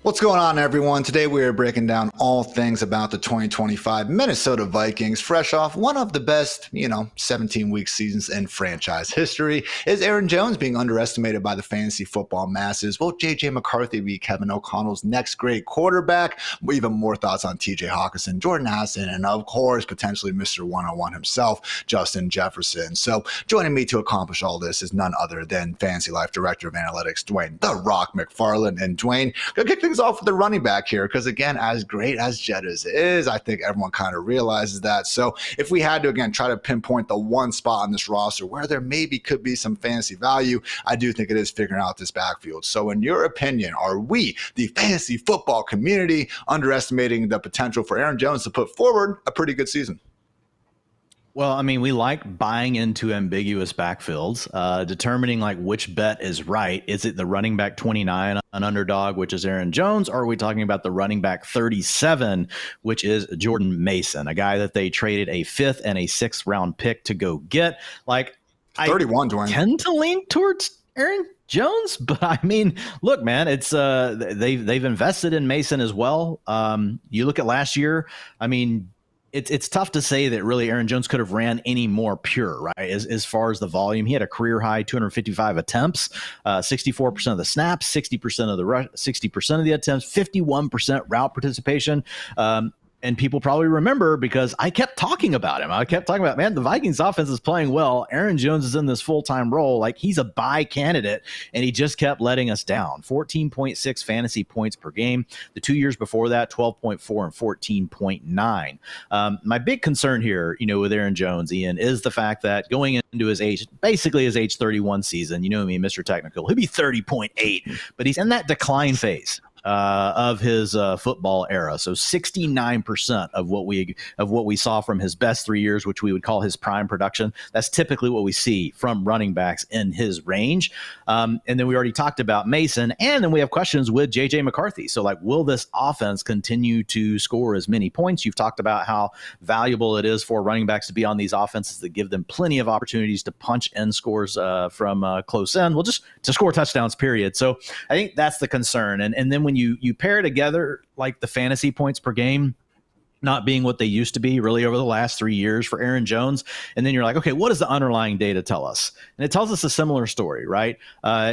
What's going on, everyone? Today we are breaking down all things about the 2025 Minnesota Vikings, fresh off one of the best, 17-week seasons in franchise history. Is Aaron Jones being underestimated by the fantasy football masses? Will J.J. McCarthy be Kevin O'Connell's next great quarterback? Even more thoughts on T.J. Hockenson, Jordan Addison, and of course, potentially Mr. 101 himself, Justin Jefferson. So joining me to accomplish all this is none other than Fantasy Life Director of Analytics, Dwain, The Rock McFarland. And Dwain, go kick things off with the running back here, because again, as great as Jettas is, I think everyone kind of realizes that. So if we had to again try to pinpoint the one spot on this roster where there maybe could be some fantasy value, I do think it is figuring out this backfield. So in your opinion, are we, the fantasy football community, underestimating the potential for Aaron Jones to put forward a pretty good season? Well, I mean, we like buying into ambiguous backfields, determining like which bet is right. Is it the running back 29, an underdog, which is Aaron Jones, or are we talking about the running back 37, which is Jordan Mason, a guy that they traded a 5th and a 6th round pick to go get? Like, 31, Dwain. I tend to lean towards Aaron Jones, but I mean, look, man, it's they've invested in Mason as well. You look at last year, I mean, it's tough to say that really Aaron Jones could have ran any more pure, right? As far as the volume, he had a career high 255 attempts, 64% of the snaps, 60% of the 60% of the attempts, 51% route participation. And people probably remember because I kept talking about him. I kept talking about, man, the Vikings offense is playing well. Aaron Jones is in this full-time role. Like, he's a buy candidate, and he just kept letting us down. 14.6 fantasy points per game. The 2 years before that, 12.4 and 14.9. My big concern here, with Aaron Jones, Ian, is the fact that going into his age 31 season, you know me, Mr. Technical, he'll be 30.8, but he's in that decline phase of his football era. So 69% of what we saw from his best 3 years, which we would call his prime production, that's typically what we see from running backs in his range. And then we already talked about Mason, and then we have questions with J.J. McCarthy. So like, will this offense continue to score as many points? You've talked about how valuable it is for running backs to be on these offenses that give them plenty of opportunities to punch in scores from close in. Well, just to score touchdowns, period. So I think that's the concern. And then when you pair together like the fantasy points per game not being what they used to be really over the last 3 years for Aaron Jones, and then you're like, okay, what does the underlying data tell us? And it tells us a similar story, right?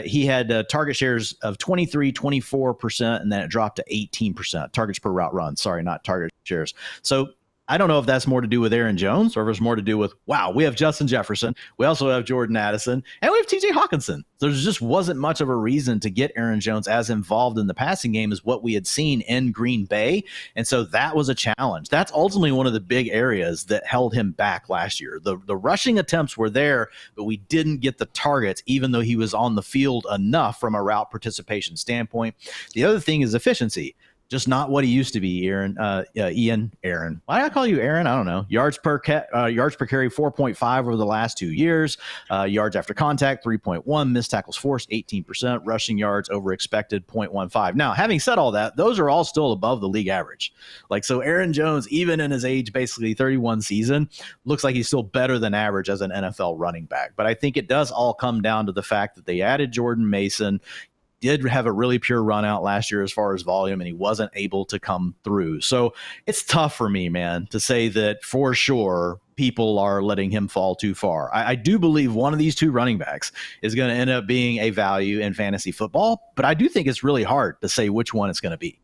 He had target shares of 23, 24%, and then it dropped to 18%. Targets per route run, sorry, not target shares. So I don't know if that's more to do with Aaron Jones or if it's more to do with, wow, we have Justin Jefferson. We also have Jordan Addison, and we have T.J. Hockenson. There just wasn't much of a reason to get Aaron Jones as involved in the passing game as what we had seen in Green Bay. And so that was a challenge. That's ultimately one of the big areas that held him back last year. The rushing attempts were there, but we didn't get the targets, even though he was on the field enough from a route participation standpoint. The other thing is efficiency. Just not what he used to be, Aaron. Why do I call you Aaron? I don't know. Yards per carry, 4.5 over the last 2 years. Yards after contact, 3.1. Missed tackles forced, 18%. Rushing yards over expected, 0.15. Now, having said all that, those are all still above the league average. Like, so Aaron Jones, even in his age, basically 31 season, looks like he's still better than average as an NFL running back. But I think it does all come down to the fact that they added Jordan Mason, did have a really pure run out last year as far as volume, and he wasn't able to come through. So it's tough for me, man, to say that for sure people are letting him fall too far. I do believe one of these two running backs is going to end up being a value in fantasy football, but I do think it's really hard to say which one it's going to be.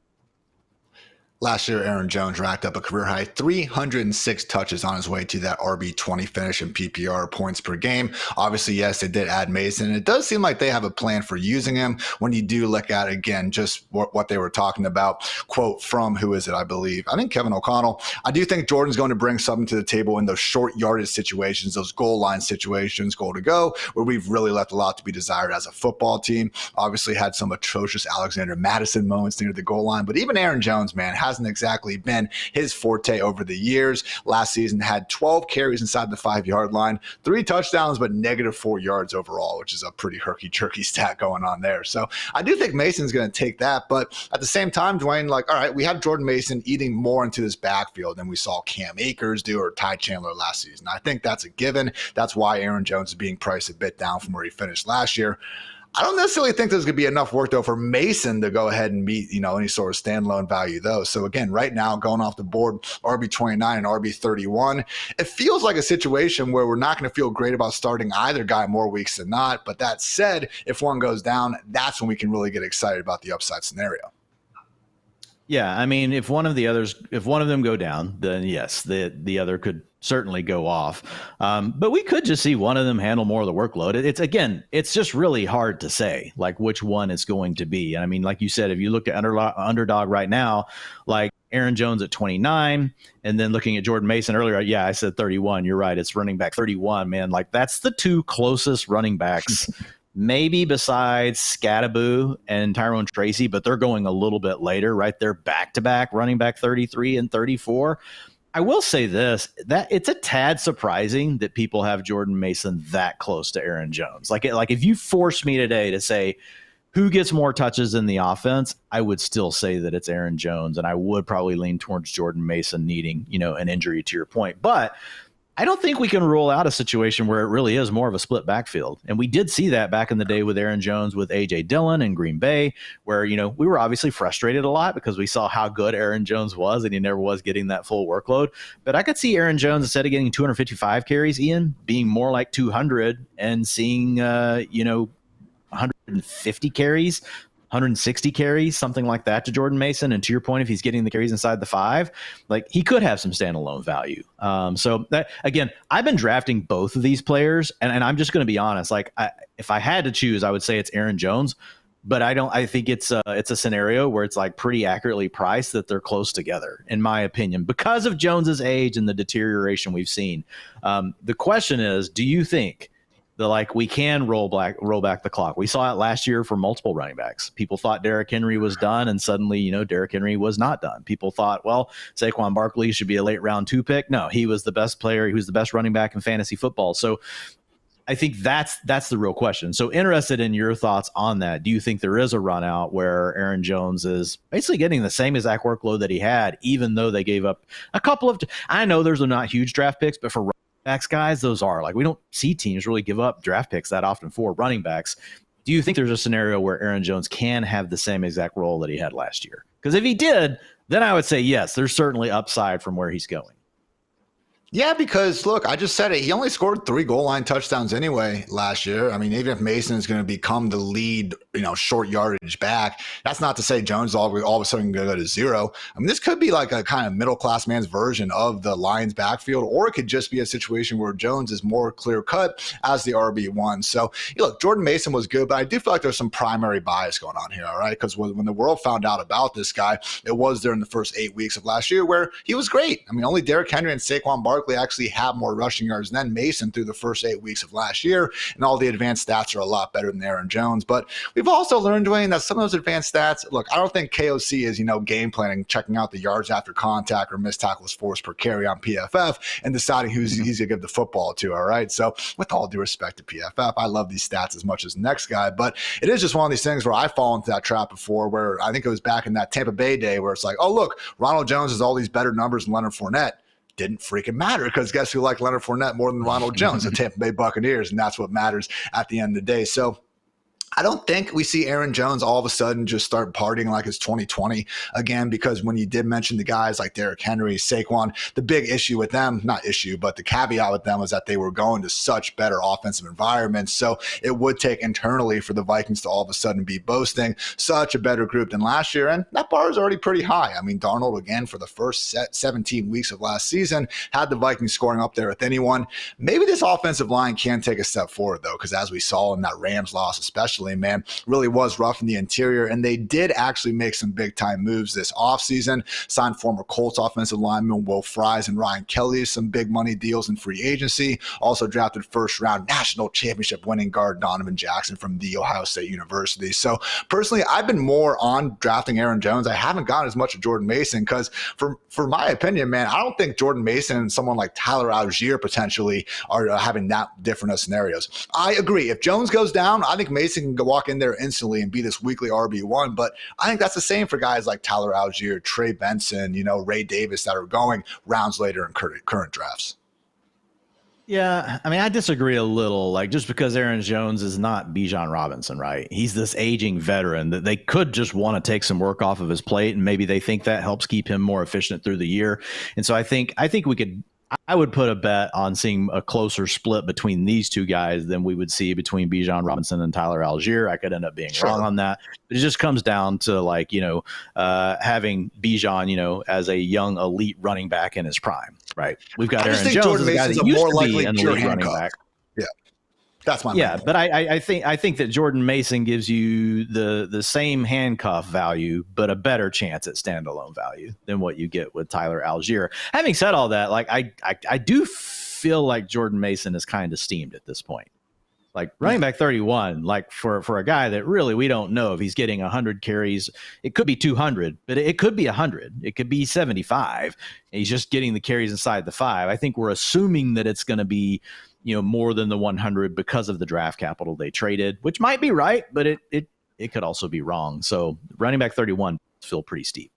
Last year, Aaron Jones racked up a career-high 306 touches on his way to that RB20 finish in PPR points per game. Obviously, yes, they did add Mason. It does seem like they have a plan for using him when you do look at, again, just what they were talking about. Quote from, who is it, I believe? I think Kevin O'Connell. I do think Jordan's going to bring something to the table in those short yardage situations, those goal line situations, goal to go, where we've really left a lot to be desired as a football team. Obviously, had some atrocious Alexander Madison moments near the goal line, but even Aaron Jones, man, hasn't exactly been his forte over the years. Last season had 12 carries inside the 5-yard line, 3 touchdowns, but -4 yards overall, which is a pretty herky-jerky stat going on there. So I do think Mason's going to take that, but at the same time, Dwain, like, all right, we have Jordan Mason eating more into this backfield than we saw Cam Akers do or Ty Chandler last season. I think that's a given. That's why Aaron Jones is being priced a bit down from where he finished last year. I don't necessarily think there's going to be enough work, though, for Mason to go ahead and meet, any sort of standalone value, though. So, again, right now, going off the board, RB29 and RB31, it feels like a situation where we're not going to feel great about starting either guy more weeks than not. But that said, if one goes down, that's when we can really get excited about the upside scenario. Yeah, I mean, if one of them go down, then yes, the other could certainly go off. But we could just see one of them handle more of the workload. It's just really hard to say like which one it's going to be. I mean, like you said, if you look at underdog right now, like Aaron Jones at 29, and then looking at Jordan Mason earlier, yeah, I said 31. You're right. It's running back 31, man. Like that's the two closest running backs maybe besides Scattaboo and Tyrone Tracy, but they're going a little bit later, right? They're back-to-back running back 33 and 34. I will say this, that it's a tad surprising that people have Jordan Mason that close to Aaron Jones. Like if you force me today to say who gets more touches in the offense, I would still say that it's Aaron Jones, and I would probably lean towards Jordan Mason needing, an injury to your point. But I don't think we can rule out a situation where it really is more of a split backfield. And we did see that back in the day with Aaron Jones, with A.J. Dillon and Green Bay, where, we were obviously frustrated a lot because we saw how good Aaron Jones was and he never was getting that full workload. But I could see Aaron Jones, instead of getting 255 carries, Ian, being more like 200 and seeing, 150 carries, 160 carries, something like that to Jordan Mason. And to your point, if he's getting the carries inside the 5, like he could have some standalone value. So that, again, I've been drafting both of these players, and I'm just going to be honest. Like if I had to choose, I would say it's Aaron Jones, but I think it's a scenario where it's like pretty accurately priced that they're close together, in my opinion, because of Jones's age and the deterioration we've seen. The question is, do you think we can roll back the clock? We saw it last year for multiple running backs. People thought Derrick Henry was done, and suddenly, Derrick Henry was not done. People thought, well, Saquon Barkley should be a late round 2 pick. No, he was the best player. He was the best running back in fantasy football. So I think that's the real question. So interested in your thoughts on that. Do you think there is a run out where Aaron Jones is basically getting the same exact workload that he had, even though they gave up a couple of, I know there's not huge draft picks, but for backs, guys, those are we don't see teams really give up draft picks that often for running backs. Do you think there's a scenario where Aaron Jones can have the same exact role that he had last year? Because if he did, then I would say yes, there's certainly upside from where he's going. Yeah, because look, I just said it. He only scored 3 goal line touchdowns anyway last year. I mean, even if Mason is going to become the lead, short yardage back, that's not to say Jones all of a sudden going to go to 0. I mean, this could be like a kind of middle class man's version of the Lions backfield, or it could just be a situation where Jones is more clear cut as the RB1. So look, Jordan Mason was good, but I do feel like there's some primary bias going on here. All right. Because when the world found out about this guy, it was during the first 8 weeks of last year where he was great. I mean, only Derrick Henry and Saquon Barkley actually have more rushing yards than Mason through the first 8 weeks of last year, and all the advanced stats are a lot better than Aaron Jones. But we've also learned, Dwayne, that some of those advanced stats, look, I don't think KOC is, game planning, checking out the yards after contact or missed tackles forced per carry on PFF and deciding who's he's going to give the football to, all right? So with all due respect to PFF, I love these stats as much as the next guy, but it is just one of these things where I fall into that trap before, where I think it was back in that Tampa Bay day where it's like, oh, look, Ronald Jones has all these better numbers than Leonard Fournette. Didn't freaking matter, because guess who liked Leonard Fournette more than Ronald Jones? The Tampa Bay Buccaneers, and that's what matters at the end of the day. So I don't think we see Aaron Jones all of a sudden just start partying like it's 2020 again, because when you did mention the guys like Derrick Henry, Saquon, the big issue with them, not issue, but the caveat with them was that they were going to such better offensive environments. So it would take internally for the Vikings to all of a sudden be boasting such a better group than last year. And that bar is already pretty high. I mean, Darnold, again, for the first 17 weeks of last season, had the Vikings scoring up there with anyone. Maybe this offensive line can take a step forward, though, because as we saw in that Rams loss, especially, man, really was rough in the interior. And they did actually make some big time moves this offseason, signed former Colts offensive lineman Will Fries and Ryan Kelly, some big money deals in free agency, also drafted first round national championship winning guard Donovan Jackson from The Ohio State University. So personally, I've been more on drafting Aaron Jones. I haven't gotten as much of Jordan Mason because for my opinion, man, I don't think Jordan Mason and someone like Tyler Algier potentially are having that different of scenarios. I agree. If Jones goes down, I think Mason can go walk in there instantly and be this weekly RB1. But I think that's the same for guys like Tyler Algier, Trey Benson, Ray Davis that are going rounds later in current drafts. Yeah, I mean, I disagree a little. Like, just because Aaron Jones is not Bijan Robinson, right? He's this aging veteran that they could just want to take some work off of his plate, and maybe they think that helps keep him more efficient through the year. And so I think we could. I would put a bet on seeing a closer split between these two guys than we would see between Bijan Robinson and Tyler Algier. I could end up being wrong on that, but it just comes down to, like, having Bijan, as a young elite running back in his prime, right? We've got Aaron Jones, a guy that used to be an elite running back. Yeah, that's my yeah. But I think that Jordan Mason gives you the same handcuff value, but a better chance at standalone value than what you get with Tyler Algier. Having said all that, like, I do feel like Jordan Mason is kind of steamed at this point. Like, running back 31, like, for a guy that really we don't know if he's getting 100 carries. It could be 200, but it could be 100. It could be 75. And he's just getting the carries inside the 5. I think we're assuming that it's going to be, more than the 100 because of the draft capital they traded, which might be right, but it could also be wrong. So running back 31 feel pretty steep.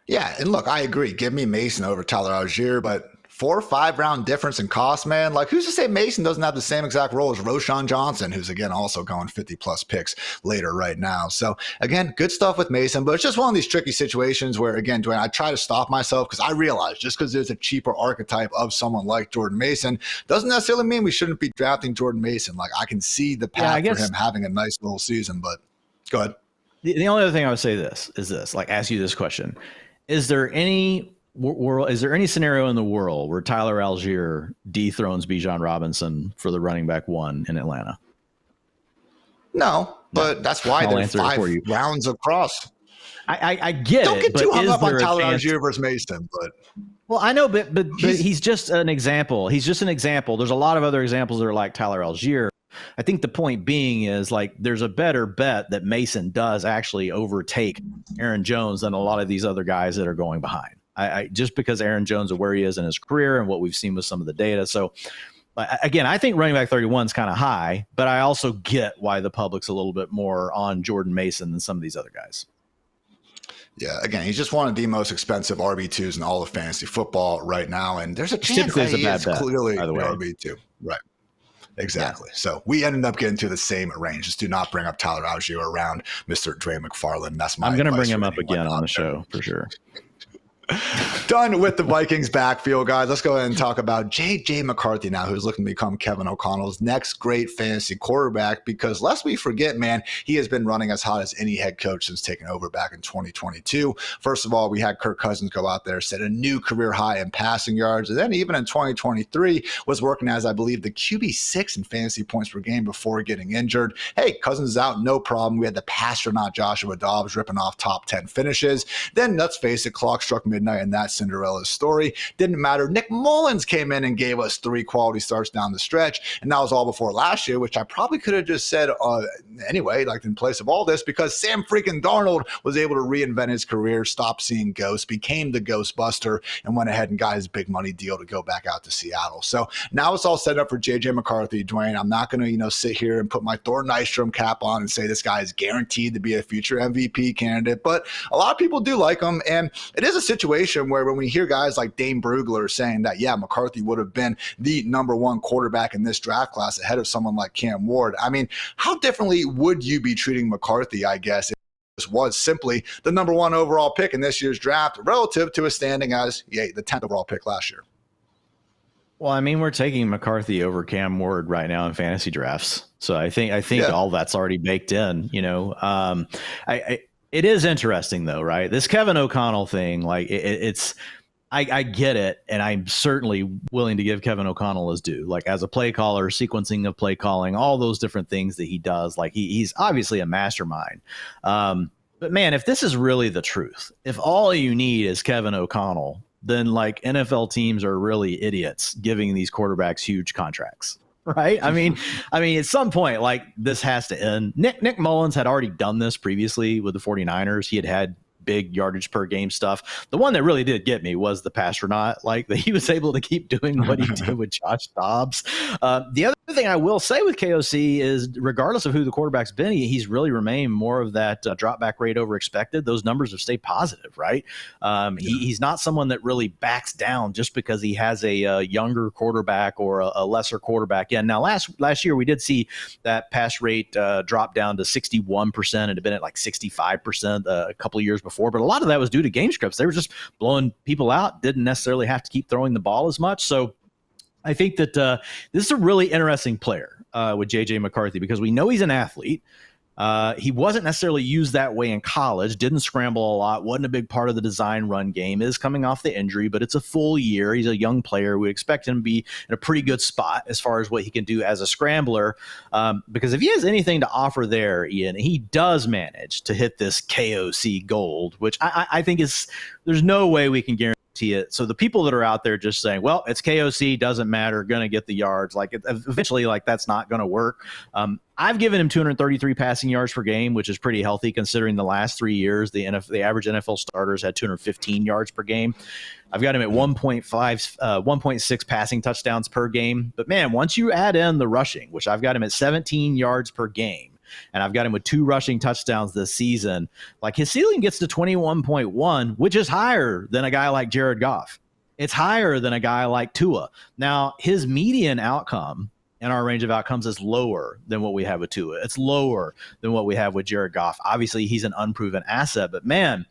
Yeah, and look, I agree. Give me Mason over Tyler Algier, but 4 or 5 round difference in cost, man. Like, who's to say Mason doesn't have the same exact role as Roschon Johnson, who's, again, also going 50-plus picks later right now. So, again, good stuff with Mason, but it's just one of these tricky situations where, again, Dwayne, I try to stop myself because I realize just because there's a cheaper archetype of someone like Jordan Mason doesn't necessarily mean we shouldn't be drafting Jordan Mason. Like, I can see the path for him having a nice little season, but go ahead. The only other thing I would say ask you this question. Is there any scenario in the world where Tyler Algier dethrones Bijan Robinson for the running back 1 in Atlanta? No, but that's why there's 5 rounds across. I get Don't it. Don't get too hung up on Tyler Algier versus Mason, but. Well, I know, but he's just an example. He's just an example. There's a lot of other examples that are like Tyler Algier. I think the point being is, like, there's a better bet that Mason does actually overtake Aaron Jones than a lot of these other guys that are going behind. I just because Aaron Jones is where he is in his career and what we've seen with some of the data. So, again, I think running back 31 is kind of high, but I also get why the public's a little bit more on Jordan Mason than some of these other guys. Yeah, again, he's just one of the most expensive RB2s in all of fantasy football right now, and there's a chance that he is clearly the RB2. Right. Exactly. Yeah. So we ended up getting to the same range. Just do not bring up Tyler Algier around Mr. Dwain McFarland. That's my. I'm going to bring him up again on the show for sure. Done with the Vikings backfield, guys. Let's go ahead and talk about J.J. McCarthy now, who's looking to become Kevin O'Connell's next great fantasy quarterback, because lest we forget, man, he has been running as hot as any head coach since taking over back in 2022. First of all, we had Kirk Cousins go out there, set a new career high in passing yards, and then even in 2023 was working as, I believe, the QB6 in fantasy points per game before getting injured. Hey, Cousins is out, no problem. We had the pastronaut Joshua Dobbs ripping off top 10 finishes. Then, let's face it, clock struck midnight in that Cinderella story. Didn't matter. Nick Mullins came in and gave us 3 quality starts down the stretch, and that was all before last year, which I probably could have just said anyway, like in place of all this, because Sam freaking Darnold was able to reinvent his career, stop seeing ghosts, became the Ghostbuster, and went ahead and got his big money deal to go back out to Seattle. So now it's all set up for J.J. McCarthy. Dwayne, I'm not going to sit here and put my Thor Nystrom cap on and say this guy is guaranteed to be a future MVP candidate, but a lot of people do like him, and it is a situation where when we hear guys like Dane Brugler saying that, yeah, McCarthy would have been the number 1 quarterback in this draft class ahead of someone like Cam Ward. I mean, how differently would you be treating McCarthy, I guess, if this was simply the number 1 overall pick in this year's draft relative to his standing as the 10th overall pick last year? Well, I mean, we're taking McCarthy over Cam Ward right now in fantasy drafts. So I think all that's already baked in, It is interesting, though, right? This Kevin O'Connell thing, like I get it, and I'm certainly willing to give Kevin O'Connell his due. Like, as a play caller, sequencing of play calling, all those different things that he does, like he's obviously a mastermind. But man, if this is really the truth, if all you need is Kevin O'Connell, then like NFL teams are really idiots giving these quarterbacks huge contracts. Right. I mean, at some point, like, this has to end. Nick Mullins had already done this previously with the 49ers. He had big yardage per game stuff. The one that really did get me was the Pasternaut, like that he was able to keep doing what he did with Josh Dobbs. The other thing I will say with KOC is, regardless of who the quarterback's been, he's really remained more of that drop back rate over expected. Those numbers have stayed positive, right? He's not someone that really backs down just because he has a younger quarterback or a lesser quarterback in. Now, last year we did see that pass rate drop down to 61%. It had been at like 65% a couple of years before, but a lot of that was due to game scripts. They were just blowing people out, didn't necessarily have to keep throwing the ball as much. So I think that this is a really interesting player with J.J. McCarthy, because we know he's an athlete. He wasn't necessarily used that way in college, didn't scramble a lot, wasn't a big part of the design run game, is coming off the injury, but it's a full year. He's a young player. We expect him to be in a pretty good spot as far as what he can do as a scrambler, because if he has anything to offer there, Ian, he does manage to hit this KOC gold, which I think there's no way we can guarantee it. So the people that are out there just saying, well, it's KOC, doesn't matter, going to get the yards, like eventually, like that's not going to work. I've given him 233 passing yards per game, which is pretty healthy considering the last 3 years, the average NFL starters had 215 yards per game. I've got him at 1.6 passing touchdowns per game. But man, once you add in the rushing, which I've got him at 17 yards per game, and I've got him with 2 rushing touchdowns this season, like his ceiling gets to 21.1, which is higher than a guy like Jared Goff. It's higher than a guy like Tua. Now, his median outcome in our range of outcomes is lower than what we have with Tua. It's lower than what we have with Jared Goff. Obviously, he's an unproven asset, but man,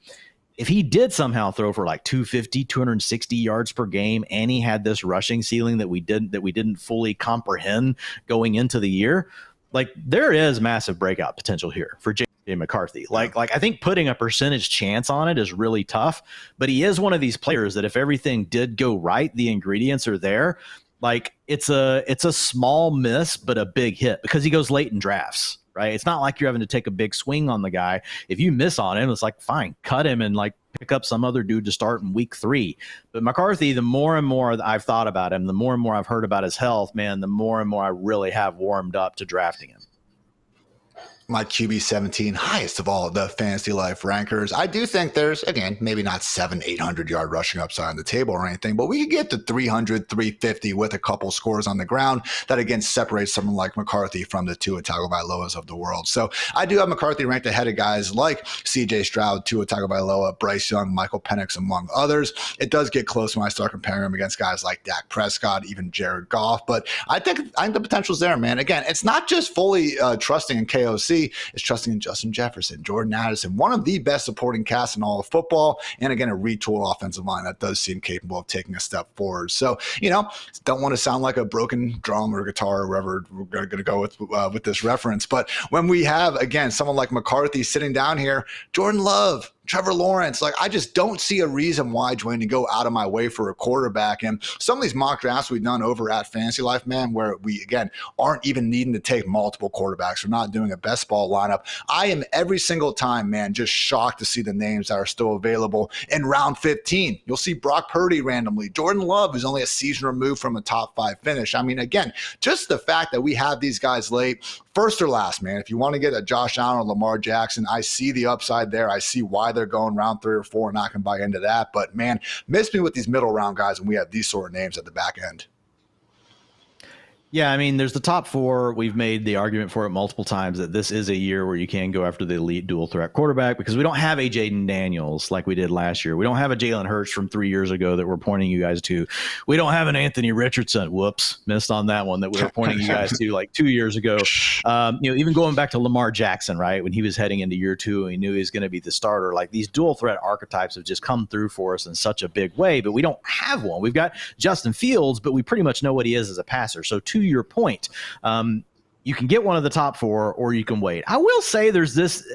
if he did somehow throw for like 250, 260 yards per game, and he had this rushing ceiling that we didn't fully comprehend going into the year, like there is massive breakout potential here for J.J. McCarthy. Like I think putting a percentage chance on it is really tough, but he is one of these players that if everything did go right, the ingredients are there. Like it's a small miss, but a big hit because he goes late in drafts, right? It's not like you're having to take a big swing on the guy. If you miss on him, it's like, fine, cut him and like pick up some other dude to start in week 3. But McCarthy, the more and more I've thought about him, the more and more I've heard about his health, man, the more and more I really have warmed up to drafting him. My QB 17, highest of all the fantasy life rankers. I do think there's, again, maybe not 700-800 yard rushing upside on the table or anything, but we could get to 300, 350 with a couple scores on the ground. That again separates someone like McCarthy from the Tua Tagovailoas of the world. So I do have McCarthy ranked ahead of guys like CJ Stroud, Tua Tagovailoa, Bryce Young, Michael Penix, among others. It does get close when I start comparing him against guys like Dak Prescott, even Jared Goff, but I think the potential's there, man. Again, it's not just fully trusting in KOC. Is trusting in Justin Jefferson, Jordan Addison, one of the best supporting casts in all of football, and again, a retooled offensive line that does seem capable of taking a step forward. So, don't want to sound like a broken drum or guitar or wherever we're going to go with this reference, but when we have, again, someone like McCarthy sitting down here, Jordan Love, Trevor Lawrence, like I just don't see a reason why, Dwain, to go out of my way for a quarterback. And some of these mock drafts we've done over at Fantasy Life, man, where we, again, aren't even needing to take multiple quarterbacks. We're not doing a best ball lineup. I am every single time, man, just shocked to see the names that are still available in round 15. You'll see Brock Purdy randomly. Jordan Love is only a season removed from a top 5 finish. I mean, again, just the fact that we have these guys late, first or last, man. If you want to get a Josh Allen or Lamar Jackson, I see the upside there. I see why they're going round 3 or 4, not going to buy into that. But, man, miss me with these middle round guys when we have these sort of names at the back end. Yeah, I mean, there's the top 4. We've made the argument for it multiple times that this is a year where you can go after the elite dual threat quarterback because we don't have a Jaden Daniels like we did last year. We don't have a Jalen Hurts from 3 years ago that we're pointing you guys to. We don't have an Anthony Richardson. Whoops, missed on that one that we were pointing you guys to like 2 years ago. Even going back to Lamar Jackson, right, when he was heading into year 2 and he knew he was going to be the starter, like these dual threat archetypes have just come through for us in such a big way, but we don't have one. We've got Justin Fields, but we pretty much know what he is as a passer. So to your point, you can get one of the top 4 or you can wait. I will say there's this,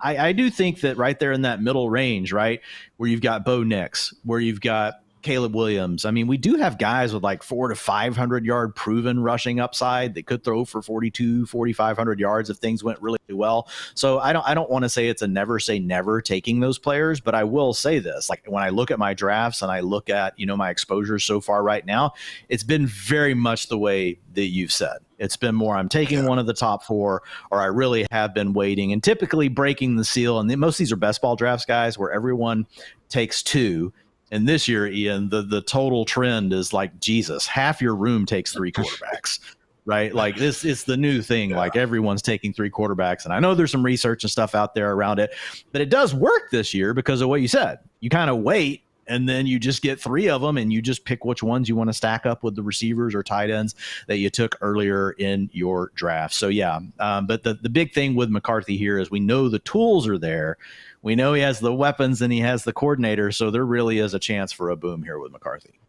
I do think that right there in that middle range, right, where you've got Bo Nix, where you've got Caleb Williams. I mean, we do have guys with like 400 to 500 yard proven rushing upside that could throw for 4,500 yards if things went really well. So I don't want to say it's a never say never taking those players, but I will say this, like when I look at my drafts and I look at, my exposure so far right now, it's been very much the way that you've said. It's been more I'm taking one of the top 4, or I really have been waiting and typically breaking the seal. And most of these are best ball drafts, guys, where everyone takes 2. And this year, Ian, the total trend is like, Jesus, half your room takes 3 quarterbacks, right? Like this is the new thing. Like everyone's taking 3 quarterbacks. And I know there's some research and stuff out there around it, but it does work this year because of what you said. You kind of wait and then you just get 3 of them and you just pick which ones you want to stack up with the receivers or tight ends that you took earlier in your draft. So but the big thing with McCarthy here is we know the tools are there. We know he has the weapons and he has the coordinator, so there really is a chance for a boom here with McCarthy.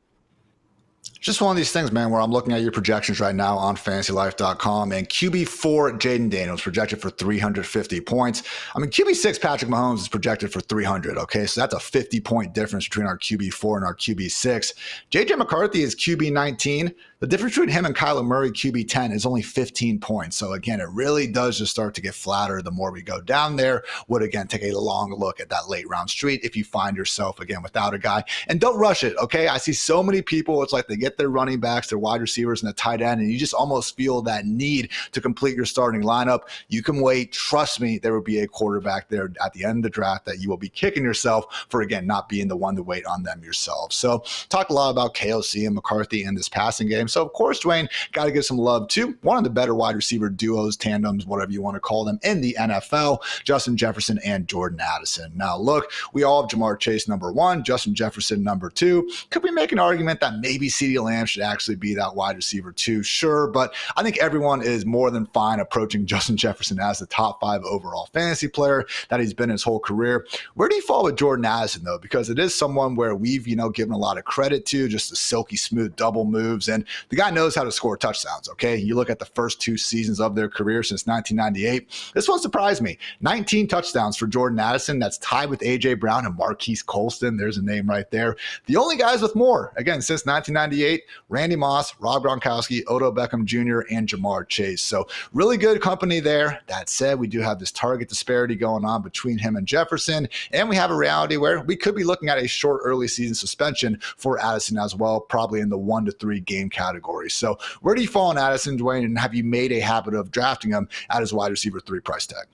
Just one of these things, man, where I'm looking at your projections right now on fantasylife.com, and QB4 Jaden Daniels projected for 350 points. I mean, QB6 Patrick Mahomes is projected for 300. Okay, so that's a 50-point difference between our QB4 and our QB6. JJ McCarthy is QB19. The difference between him and Kyler Murray, QB10, is only 15 points. So again, it really does just start to get flatter the more we go down there. Would again take a long look at that late round street if you find yourself again without a guy. And don't rush it, okay? I see so many people, it's like they get their running backs, their wide receivers, and the tight end, and you just almost feel that need to complete your starting lineup. You can wait. Trust me, there will be a quarterback there at the end of the draft that you will be kicking yourself for, again, not being the one to wait on them yourself. So talk a lot about KOC and McCarthy in this passing game. So, of course, Dwain, got to give some love to one of the better wide receiver duos, tandems, whatever you want to call them, in the NFL, Justin Jefferson and Jordan Addison. Now, look, we all have Jamar Chase number 1, Justin Jefferson number 2. Could we make an argument that maybe CeeDee Lamb should actually be that wide receiver 2? Sure, but I think everyone is more than fine approaching Justin Jefferson as the top 5 overall fantasy player that he's been his whole career. Where do you fall with Jordan Addison, though? Because it is someone where we've, given a lot of credit to, just the silky smooth double moves, and the guy knows how to score touchdowns, okay? You look at the first 2 seasons of their career since 1998. This one surprised me. 19 touchdowns for Jordan Addison. That's tied with A.J. Brown and Marquise Colston. There's a name right there. The only guys with more, again, since 1998, Randy Moss, Rob Gronkowski, Odell Beckham Jr., and Jamar Chase. So really good company there. That said, we do have this target disparity going on between him and Jefferson, and we have a reality where we could be looking at a short early season suspension for Addison as well, probably in the 1 to 3 game category. So where do you fall on Addison, Dwain, and have you made a habit of drafting him at his wide receiver 3 price tag?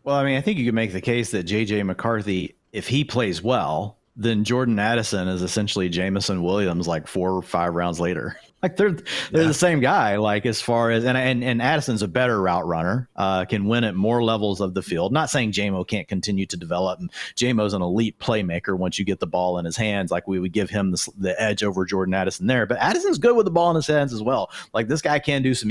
Well, I mean, I think you could make the case that J.J. McCarthy, if he plays well, then Jordan Addison is essentially Jameson Williams like 4 or 5 rounds later. Like they're the same guy, like as far as and Addison's a better route runner, can win at more levels of the field. Not saying JMO can't continue to develop. And JMO's an elite playmaker once you get the ball in his hands. Like we would give him the edge over Jordan Addison there. But Addison's good with the ball in his hands as well. Like this guy can do some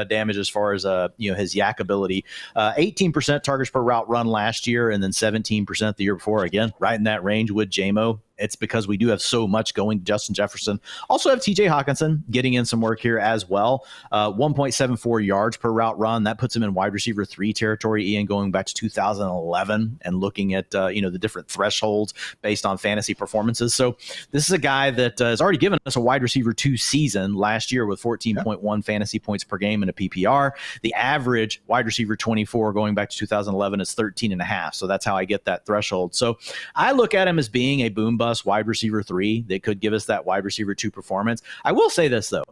damage as far as his yak ability. 18% targets per route run last year, and then 17% the year before. Again, right in that range with JMO. It's because we do have so much going to Justin Jefferson. Also have TJ Hockenson getting in some work here as well. 1.74 yards per route run. That puts him in wide receiver 3 territory, Ian, going back to 2011 and looking at, the different thresholds based on fantasy performances. So this is a guy that has already given us a wide receiver 2 season last year with 14.1 fantasy points per game in a PPR. The average wide receiver 24 going back to 2011 is 13.5. So that's how I get that threshold. So I look at him as being a boom bust wide receiver 3 that could give us that wide receiver 2 performance. I will say this, though.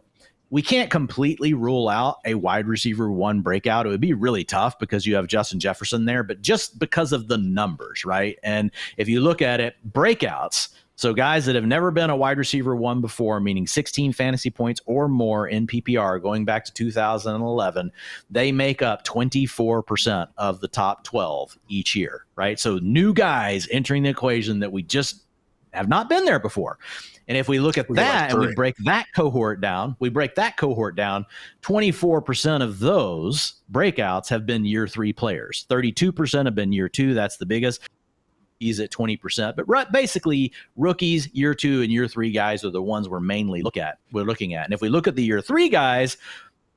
We can't completely rule out a wide receiver 1 breakout. It would be really tough because you have Justin Jefferson there, but just because of the numbers, right? And if you look at it, breakouts, so guys that have never been a wide receiver 1 before, meaning 16 fantasy points or more in PPR going back to 2011, they make up 24% of the top 12 each year, right? So new guys entering the equation that we just have not been there before. And if we look at that and we break that cohort down, 24% of those breakouts have been year 3 players. 32% have been year 2. That's the biggest. He's at 20%. But basically, rookies, year 2 and year 3 guys are the ones we're looking at. And if we look at the year 3 guys,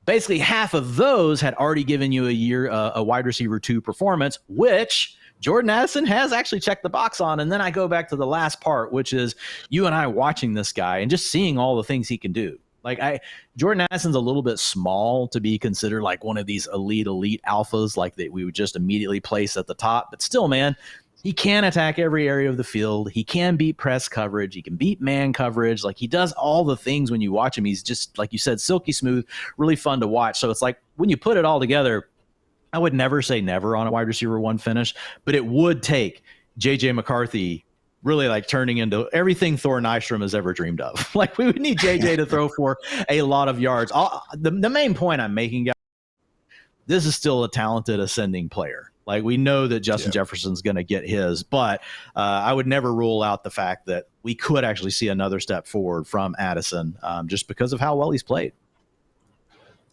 basically half of those had already given you a wide receiver 2 performance, which Jordan Addison has actually checked the box on. And then I go back to the last part, which is you and I watching this guy and just seeing all the things he can do. Jordan Addison's a little bit small to be considered like one of these elite alphas, like that we would just immediately place at the top. But still, man, he can attack every area of the field. He can beat press coverage. He can beat man coverage. Like, he does all the things when you watch him. He's just, like you said, silky smooth, really fun to watch. So it's like when you put it all together, I would never say never on a wide receiver one finish, but it would take JJ McCarthy really like turning into everything Thor Nystrom has ever dreamed of. Like, we would need JJ to throw for a lot of yards. The main point I'm making, guys, this is still a talented ascending player. Like, we know that Justin Jefferson's going to get his, but I would never rule out the fact that we could actually see another step forward from Addison just because of how well he's played.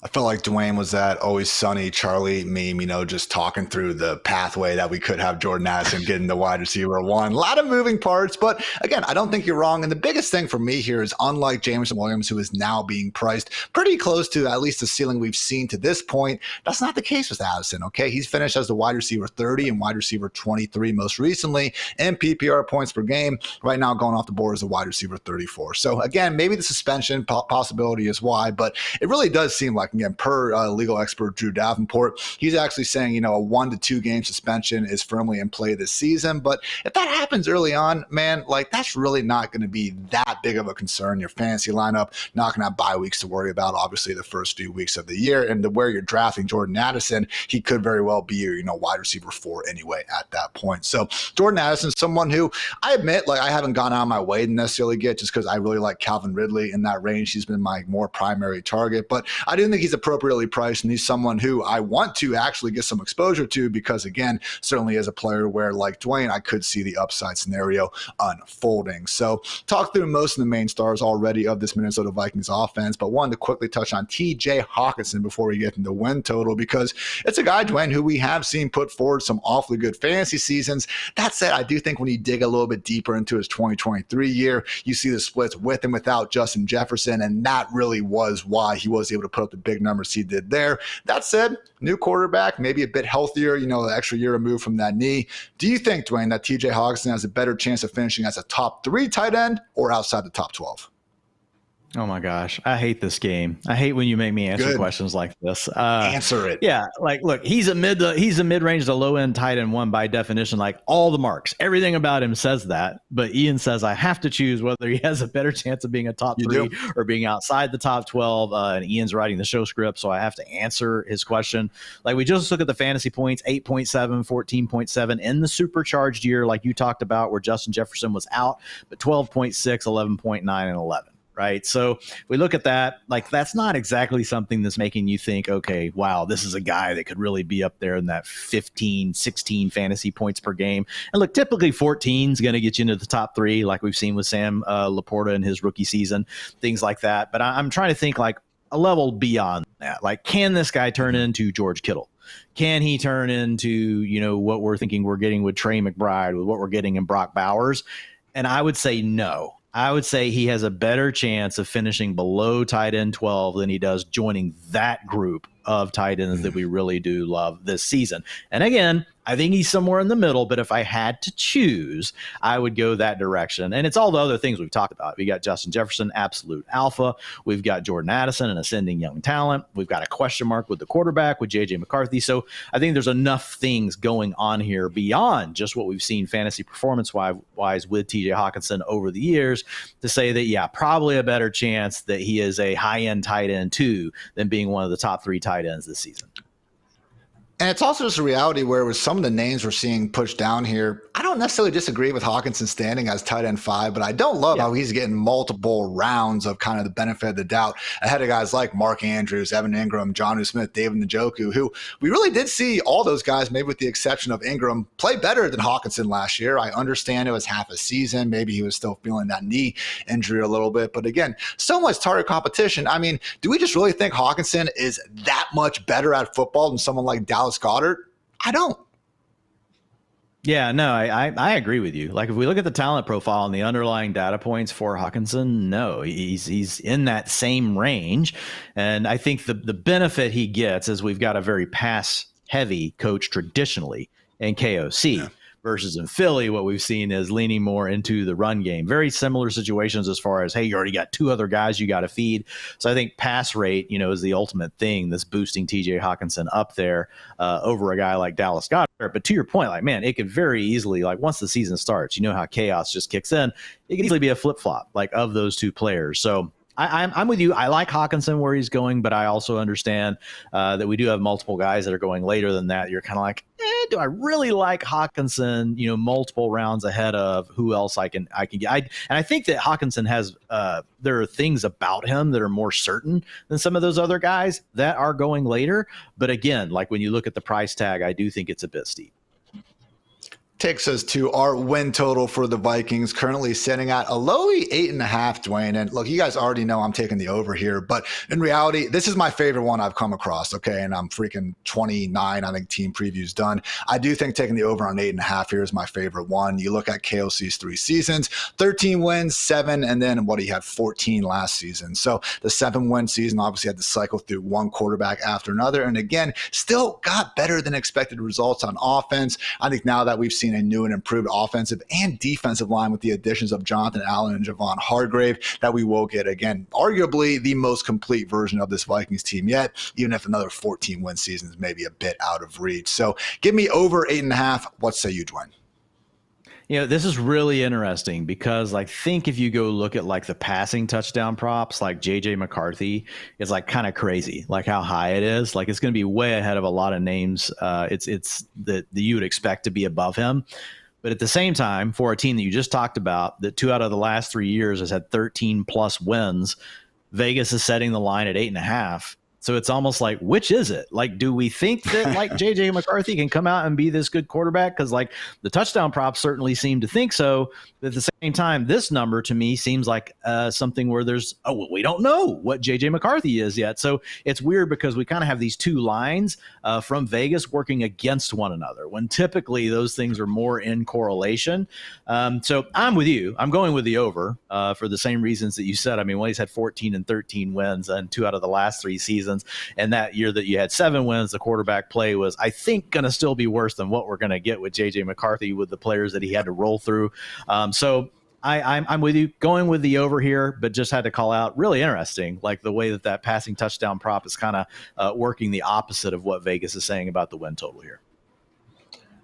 I felt like Dwain was that Always Sunny Charlie meme, just talking through the pathway that we could have Jordan Addison getting the wide receiver one. A lot of moving parts, but again, I don't think you're wrong. And the biggest thing for me here is, unlike Jameson Williams, who is now being priced pretty close to at least the ceiling we've seen to this point, that's not the case with Addison, okay? He's finished as the wide receiver 30 and wide receiver 23 most recently in PPR points per game. Right now, going off the board as a wide receiver 34. So again, maybe the suspension possibility is why, but it really does seem like, again, per legal expert Drew Davenport, he's actually saying, a 1 to 2 game suspension is firmly in play this season. But if that happens early on, man, like, that's really not going to be that big of a concern. Your fantasy lineup not going to have bye weeks to worry about, obviously, the first few weeks of the year. And where you're drafting Jordan Addison, he could very well be your, wide receiver 4 anyway at that point. So Jordan Addison is someone who I admit, like, I haven't gone out of my way to necessarily get, just because I really like Calvin Ridley in that range. He's been my more primary target, but I do think he's appropriately priced, and he's someone who I want to actually get some exposure to, because again, certainly as a player where, like Dwain, I could see the upside scenario unfolding. So talk through most of the main stars already of this Minnesota Vikings offense, but wanted to quickly touch on TJ Hockenson before we get into win total, because it's a guy, Dwain, who we have seen put forward some awfully good fantasy seasons. That said, I do think when you dig a little bit deeper into his 2023 year, you see the splits with and without Justin Jefferson, and that really was why he was able to put up the big numbers he did there. That said, new quarterback, maybe a bit healthier, the extra year removed from that knee. Do you think, Dwain, that TJ Hockenson has a better chance of finishing as a top 3 tight end or outside the top 12? Oh my gosh, I hate this game. I hate when you make me answer questions like this. Answer it. Yeah, like, look, he's a mid-range to low-end tight end one by definition. Like, all the marks, everything about him says that. But Ian says I have to choose whether he has a better chance of being a top 3 or being outside the top 12. And Ian's writing the show script, so I have to answer his question. Like, we just look at the fantasy points: 8.7, 14.7 in the supercharged year, like you talked about, where Justin Jefferson was out, but 12.6, 11.9, and 11. Right. So we look at that, like, that's not exactly something that's making you think, okay, wow, this is a guy that could really be up there in that 15, 16 fantasy points per game. And look, typically 14 is going to get you into the top 3, like we've seen with Sam Laporta in his rookie season, things like that. But I'm trying to think like a level beyond that. Like, can this guy turn into George Kittle? Can he turn into, what we're thinking we're getting with Trey McBride, with what we're getting in Brock Bowers? And I would say no. I would say he has a better chance of finishing below tight end 12 than he does joining that group of tight ends that we really do love this season. And again, I think he's somewhere in the middle, but if I had to choose, I would go that direction. And it's all the other things we've talked about. We got Justin Jefferson, absolute alpha. We've got Jordan Addison, an ascending young talent. We've got a question mark with the quarterback, with JJ McCarthy. So I think there's enough things going on here beyond just what we've seen fantasy performance-wise with TJ Hockenson over the years to say that, yeah, probably a better chance that he is a high-end tight end too than being one of the top 3 tight ends this season. And it's also just a reality where with some of the names we're seeing pushed down here, I don't necessarily disagree with Hockenson standing as tight end 5, but I don't love how he's getting multiple rounds of kind of the benefit of the doubt ahead of guys like Mark Andrews, Evan Ingram, Jonnu Smith, David Njoku, who we really did see all those guys, maybe with the exception of Ingram, play better than Hockenson last year. I understand it was half a season. Maybe he was still feeling that knee injury a little bit. But again, so much target competition. I mean, do we just really think Hockenson is that much better at football than someone like Dallas Goedert? I don't. Yeah, no, I agree with you. Like, if we look at the talent profile and the underlying data points for Hockenson, no, he's in that same range. And I think the benefit he gets is we've got a very pass heavy coach traditionally and KOC. Yeah. Versus in Philly, what we've seen is leaning more into the run game. Very similar situations as far as, hey, you already got two other guys you got to feed. So I think pass rate, is the ultimate thing that's boosting TJ Hockenson up there over a guy like Dallas Goedert. But to your point, like, man, it could very easily, like, once the season starts, how chaos just kicks in. It could easily be a flip-flop, like, of those two players. So I'm with you. I like Hockenson where he's going, but I also understand that we do have multiple guys that are going later than that. You're kind of like, do I really like Hockenson? Multiple rounds ahead of who else I can get. And I think that Hockenson has there are things about him that are more certain than some of those other guys that are going later. But again, like when you look at the price tag, I do think it's a bit steep. Takes us to our win total for the Vikings, currently sitting at a lowy 8.5, Dwain. And look, you guys already know I'm taking the over here, but in reality, this is my favorite one I've come across. Okay. And I'm freaking 29. I think team preview's done. I do think taking the over on 8.5 here is my favorite one. You look at KOC's 3 seasons, 13 wins, 7, and then he had 14 last season. So the 7-win season obviously had to cycle through one quarterback after another. And again, still got better than expected results on offense. I think now that we've seen a new and improved offensive and defensive line with the additions of Jonathan Allen and Javon Hargrave, that we will get, again, arguably the most complete version of this Vikings team yet, even if another 14-win season is maybe a bit out of reach. So give me over 8.5. What say you, Dwain? This is really interesting because, like, think if you go look at like the passing touchdown props, like JJ McCarthy is like kind of crazy, like how high it is. Like it's going to be way ahead of a lot of names. It's that you would expect to be above him. But at the same time, for a team that you just talked about, that 2 out of the last 3 years has had 13 plus wins, Vegas is setting the line at 8.5. So it's almost like, which is it? Like, do we think that like JJ McCarthy can come out and be this good quarterback? Because like the touchdown props certainly seem to think so. But at the same time, this number to me seems like something where there's, we don't know what JJ McCarthy is yet. So it's weird because we kind of have these two lines from Vegas working against one another when typically those things are more in correlation. So I'm with you. I'm going with the over for the same reasons that you said. I mean, he's had 14 and 13 wins and 2 out of the last 3 seasons. And that year that you had 7 wins, the quarterback play was, I think, going to still be worse than what we're going to get with JJ McCarthy with the players that he had to roll through. So I'm with you, going with the over here, but just had to call out, really interesting, like the way that passing touchdown prop is kind of working the opposite of what Vegas is saying about the win total here.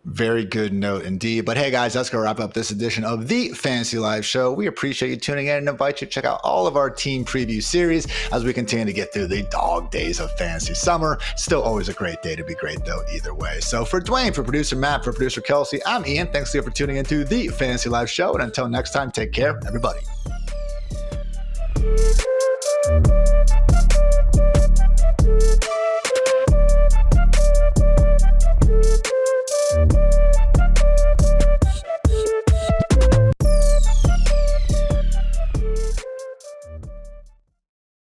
Very good note indeed. But hey, guys, that's going to wrap up this edition of the Fantasy Live Show. We appreciate you tuning in and invite you to check out all of our team preview series as we continue to get through the dog days of fantasy summer. Still always a great day to be great, though, either way. So for Dwain, for producer Matt, for producer Kelsey, I'm Ian. Thanks to you for tuning into the Fantasy Live Show. And until next time, take care, everybody.